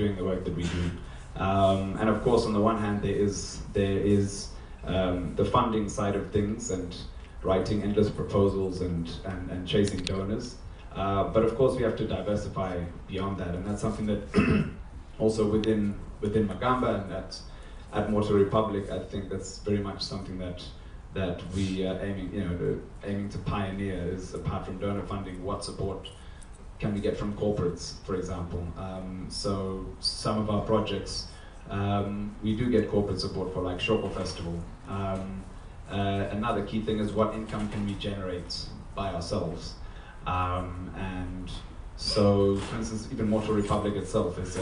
doing the work that we do. And of course, on the one hand, there is the funding side of things and writing endless proposals and chasing donors. But of course, we have to diversify beyond that, and that's something that also within Magamba and at Moto Republic, I think that's very much something that we are aiming to pioneer. Is, apart from donor funding, what support can we get from corporates, for example? So some of our projects, we do get corporate support for, like Shoko Festival. Another key thing is, what income can we generate by ourselves? And so, for instance, even Moto Republic itself is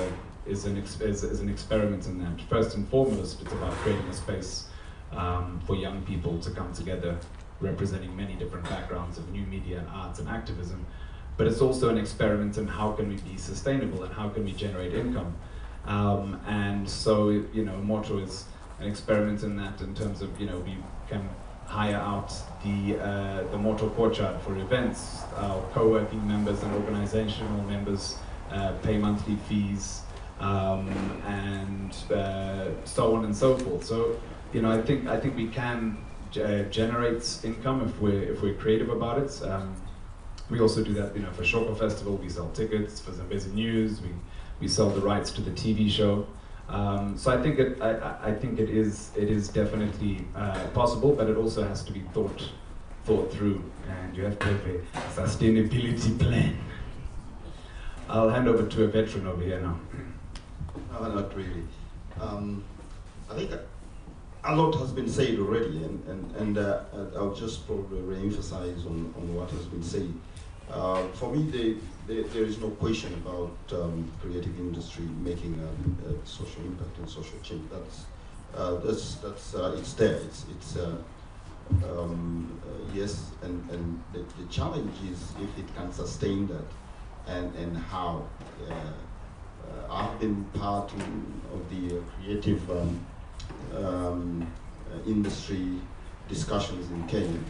an experiment in that. First and foremost, it's about creating a space for young people to come together, representing many different backgrounds of new media and arts and activism. But it's also an experiment in how can we be sustainable and how can we generate income. And so, Moto is an experiment in that, in terms of, we can hire out the Moto Courtyard for events. Our co-working members and organizational members pay monthly fees, and so on and so forth. So, I think we can generate income if we're creative about it. We also do that, for Shoko Festival. We sell tickets for Zambezi News. We sell the rights to the TV show. So I think it is definitely possible, but it also has to be thought through, and you have to have a sustainability plan. I'll hand over to a veteran over here now. No, not really. I think a lot has been said already, and I'll just probably re-emphasize on what has been said. For me, there is no question about creative industry making a social impact and social change. That's it's there. It's yes, and the challenge is if it can sustain that, and how. I've been part of the creative industry discussions in Kenya.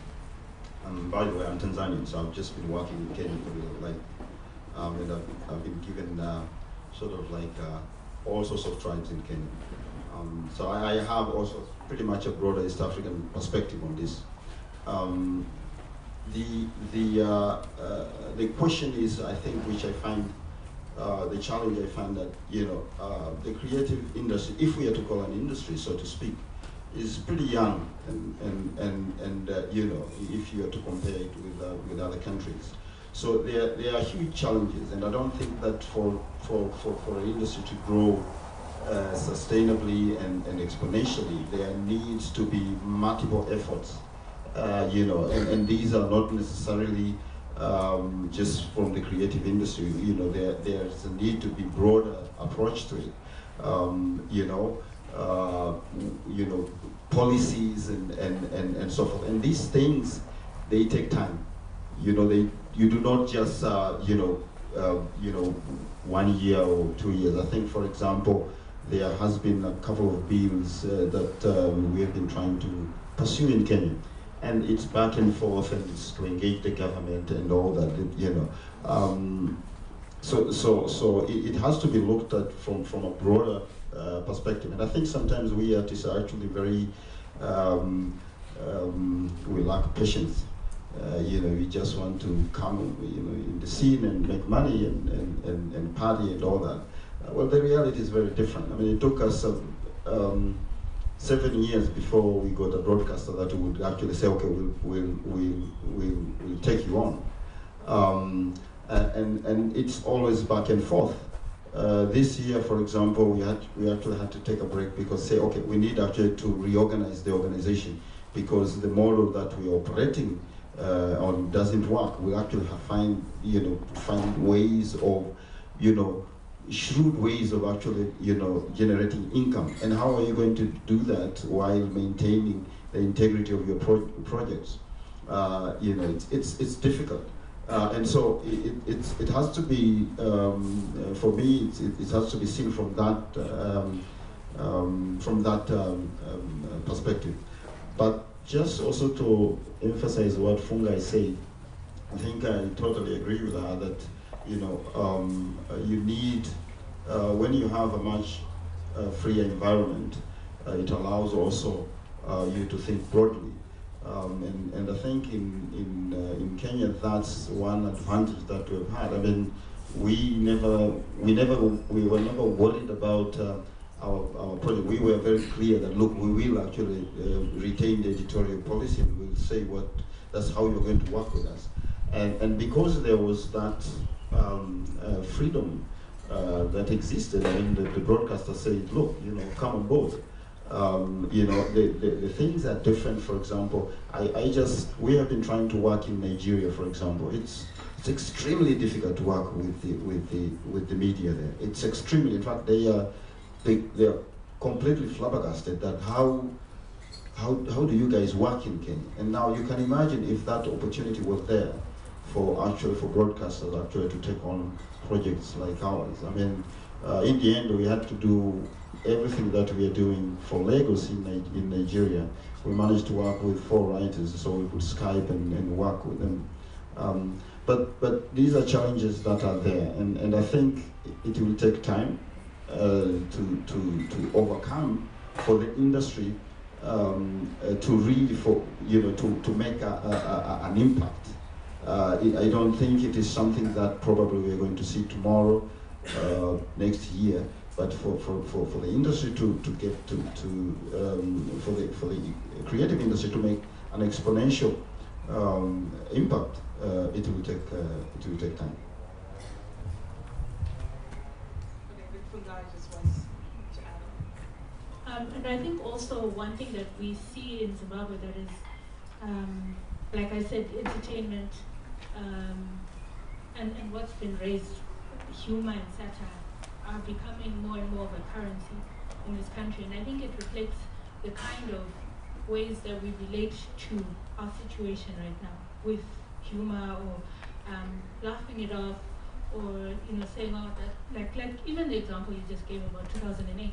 By the way, I'm Tanzanian, so I've just been working in Kenya for a little while. And I've been given sort of like all sorts of tribes in Kenya. So I have also pretty much a broader East African perspective on this. The question is, I think, which I find the challenge I find that the creative industry, if we are to call an industry, so to speak, is pretty young, and if you are to compare it with other countries. So there are huge challenges, and I don't think that for an industry to grow sustainably and exponentially, there needs to be multiple efforts, and these are not necessarily just from the creative industry. There's a need to be broader approach to it. Policies and so forth. And these things, they take time. You do not just 1 year or 2 years. I think, for example, there has been a couple of bills that we have been trying to pursue in Kenya. And it's back and forth, and it's to engage the government and all that, So it has to be looked at from a broader perspective. And I think sometimes we artists are actually very, we lack patience. We just want to come, in the scene and make money and party and all that. Well, the reality is very different. I mean, it took us 7 years before we got a broadcaster that would actually say, okay, we'll take you on. And it's always back and forth. This year, for example, we actually had to take a break because say, okay, we need actually to reorganize the organization because the model that we're operating on doesn't work. We actually have find ways of, shrewd ways of actually, generating income. And how are you going to do that while maintaining the integrity of your projects? It's difficult. And so it has to be, for me, it has to be seen from that perspective. But just also to emphasize what Fungai said, I think I totally agree with her that you need when you have a much freer environment, it allows also you to think broadly. And I think in Kenya, that's one advantage that we've had. I mean, we were never worried about our project. We were very clear that, look, we will actually retain the editorial policy, and we'll say that's how you're going to work with us. And because there was that freedom that existed, I mean, the broadcaster said, look, come on board. The things are different. For example, we have been trying to work in Nigeria, for example. It's extremely difficult to work with the media there. It's extremely, in fact, they are completely flabbergasted that how do you guys work in Kenya? And now you can imagine if that opportunity was there for broadcasters actually to take on projects like ours. I mean, in the end, we had to do everything that we are doing for Lagos in Nigeria. We managed to work with 4 writers, so we could Skype and work with them. But these are challenges that are there, and I think it will take time to overcome for the industry to really to make an impact. I don't think it is something that probably we're going to see tomorrow, next year. But for the industry to get for the creative industry to make an exponential impact, it will take time. Okay, Fungai just wants to add on. And I think also one thing that we see in Zimbabwe that is, like I said, entertainment, and what's been raised, humor and satire, are becoming more and more of a currency in this country. And I think it reflects the kind of ways that we relate to our situation right now, with humor or laughing it off, or saying, oh, that like even the example you just gave about 2008.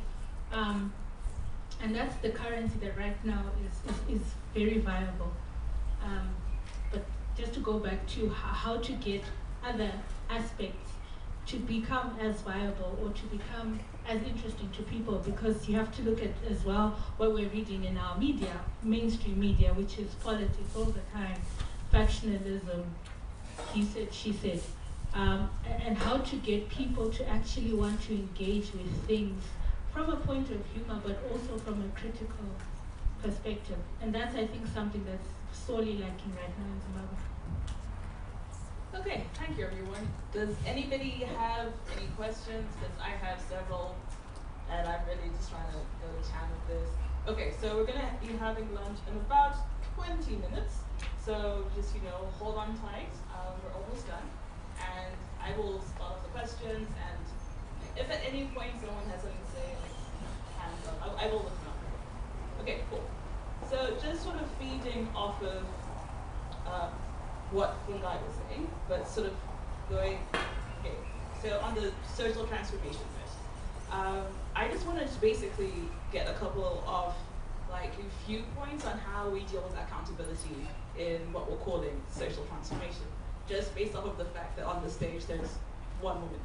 And that's the currency that right now is very viable. But just to go back to how to get other aspects to become as viable or to become as interesting to people, because you have to look at as well what we're reading in our media, mainstream media, which is politics all the time, factionalism, he said, she said, and how to get people to actually want to engage with things from a point of humor, but also from a critical perspective. And that's, I think, something that's sorely lacking right now in Zimbabwe. Okay, thank you, everyone. Does anybody have any questions? Because I have several, and I'm really just trying to go to town with this. Okay, so we're gonna be having lunch in about 20 minutes. So just, hold on tight. We're almost done. And I will start off the questions, and if at any point someone has something to say, hands up, I will look them up. Okay, cool. So just sort of feeding off of what Fungai was saying, but sort of going, okay, so on the social transformation bit, I just wanted to basically get a couple of viewpoints on how we deal with accountability in what we're calling social transformation, just based off of the fact that on the stage there's one woman.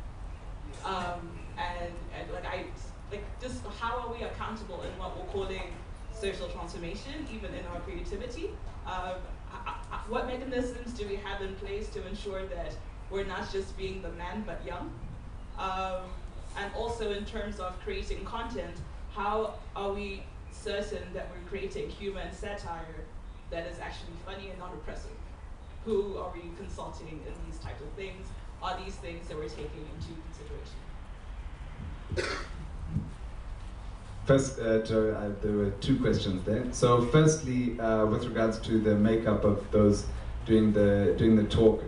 Just how are we accountable in what we're calling social transformation, even in our creativity? What mechanisms do we have in place to ensure that we're not just being the man but young? And also in terms of creating content, how are we certain that we're creating humor and satire that is actually funny and not oppressive? Who are we consulting in these types of things? Are these things that we're taking into consideration? First, Joe, there were 2 questions there. So firstly, with regards to the makeup of those doing the talk,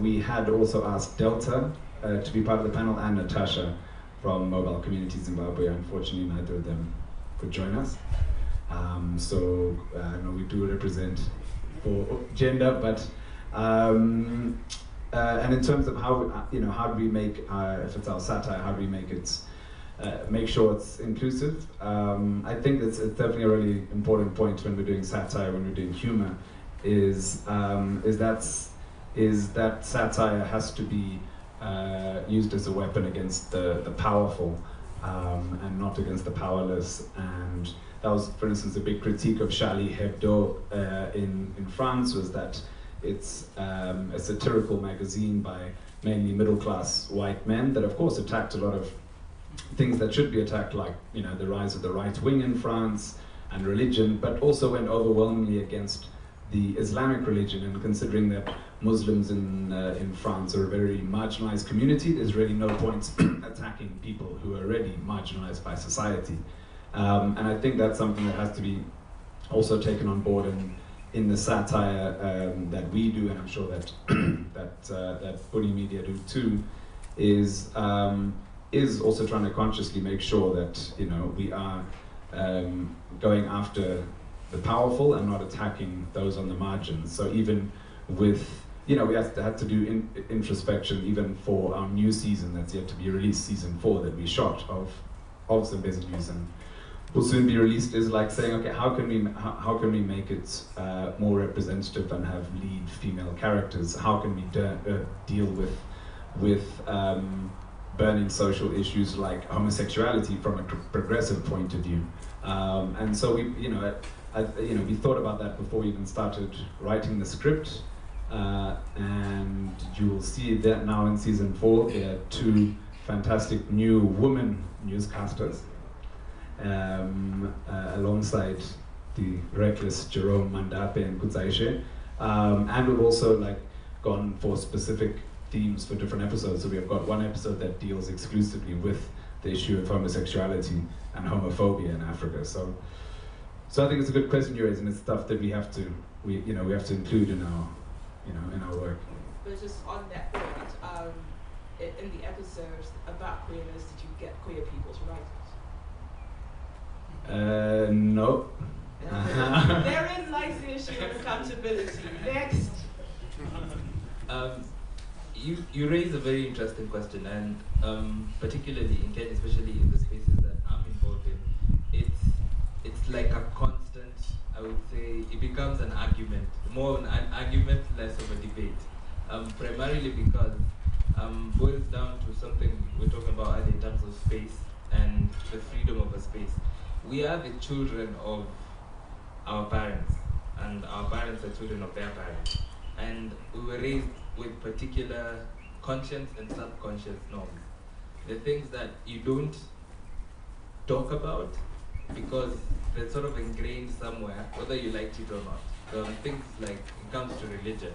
we had also asked Delta to be part of the panel, and Natasha from Mobile Community Zimbabwe. Unfortunately, neither of them could join us. So no, we do represent for gender, but and in terms of how how do we make if it's our satire, how do we make it make sure it's inclusive? I think it's definitely a really important point when we're doing satire, when we're doing humor, is that satire has to be used as a weapon against the powerful and not against the powerless. And that was, for instance, a big critique of Charlie Hebdo in France, was that it's a satirical magazine by mainly middle-class white men that, of course, attacked a lot of things that should be attacked, like, you know, the rise of the right wing in France and religion, but also went overwhelmingly against the Islamic religion. And considering that Muslims in France are a very marginalized community, there's really no point attacking people who are already marginalized by society. And I think that's something that has to be also taken on board in the satire that we do, and I'm sure that that Buni Media do too, is also trying to consciously make sure that, you know, we are going after the powerful and not attacking those on the margins. So even with, you know, we had to do introspection even for our new season that's yet to be released, season 4, that we shot of Zambezi News and will soon be released, is like saying, okay, how can we make it more representative and have lead female characters? How can we deal with burning social issues like homosexuality from a progressive point of view? And so we, you know, we thought about that before we even started writing the script, and you will see that now in season 4 there are 2 fantastic new women newscasters. Alongside the reckless Jerome Mandape and Kutsaishe, and we've also like gone for specific themes for different episodes. So we have got one episode that deals exclusively with the issue of homosexuality and homophobia in Africa. So I think it's a good question you raise, and it's stuff that we have to include in our work. But just on that point, in the episodes about queerness, did you get queer people to write it? No. Therein lies the issue of accountability. Next. You raise a very interesting question, and particularly in Kenya, especially in the spaces that I'm involved in, it's like a constant. I would say it becomes an argument, more an argument, less of a debate. Primarily because boils down to something we're talking about in terms of space and the freedom of a space. We are the children of our parents, and our parents are children of their parents. And we were raised with particular conscious and subconscious norms. The things that you don't talk about because they're sort of ingrained somewhere, whether you liked it or not. Things like, it comes to religion.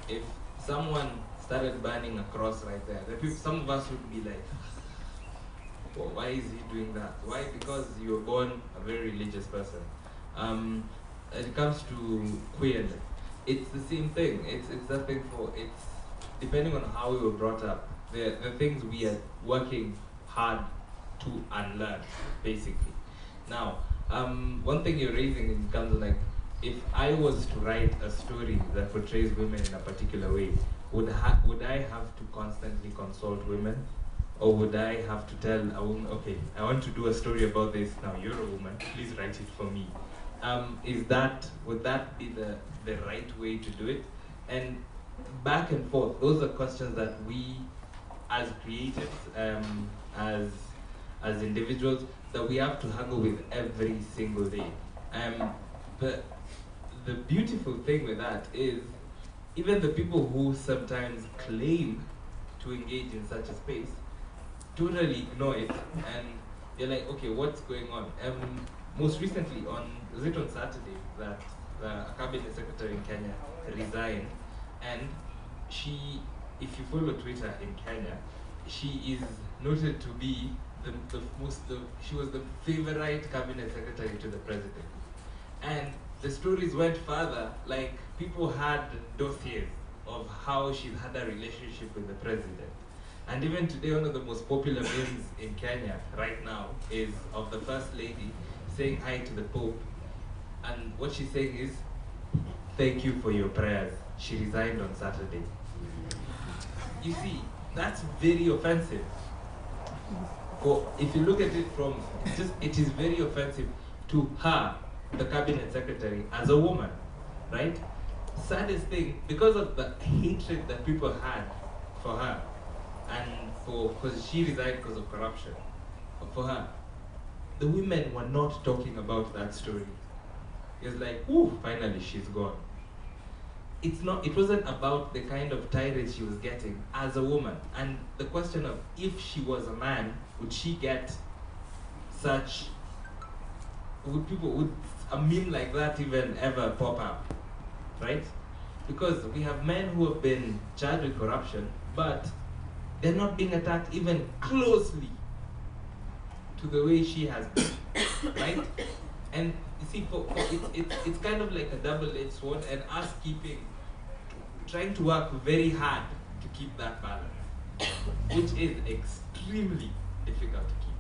If someone started burning a cross right there, some of us would be like, well, why is he doing that? Why? Because you were born a very religious person. It comes to queerness. It's the same thing. It's that thing it's depending on how we were brought up. The things we are working hard to unlearn, basically. Now, one thing you're raising in terms of like, if I was to write a story that portrays women in a particular way, would I have to constantly consult women? Or would I have to tell a woman, okay, I want to do a story about this, now you're a woman, please write it for me. Would that be the right way to do it? And back and forth, those are questions that we as creatives, as individuals, that we have to haggle with every single day. But the beautiful thing with that is, even the people who sometimes claim to engage in such a space, totally ignore it, and they're like, okay, what's going on? Most recently, was it on Saturday, that the cabinet secretary in Kenya resigned, and she, if you follow Twitter in Kenya, she is noted to be she was the favorite cabinet secretary to the president. And the stories went further, like people had dossiers of how she's had a relationship with the president. And even today, one of the most popular memes in Kenya right now is of the First Lady saying hi to the Pope. And what she's saying is, thank you for your prayers. She resigned on Saturday. You see, that's very offensive. If you look at it from, it is very offensive to her, the cabinet secretary, as a woman, right? Saddest thing, because of the hatred that people had for her, and because she resigned because of corruption. But for her, the women were not talking about that story. It was like, ooh, finally she's gone. It wasn't about the kind of tirade she was getting as a woman. And the question of if she was a man, would she get such, would a meme like that even ever pop up, right? Because we have men who have been charged with corruption, but they're not being attacked even closely to the way she has been, right? And you see, it's kind of like a double-edged sword, and us trying to work very hard to keep that balance, which is extremely difficult to keep.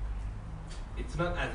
It's not as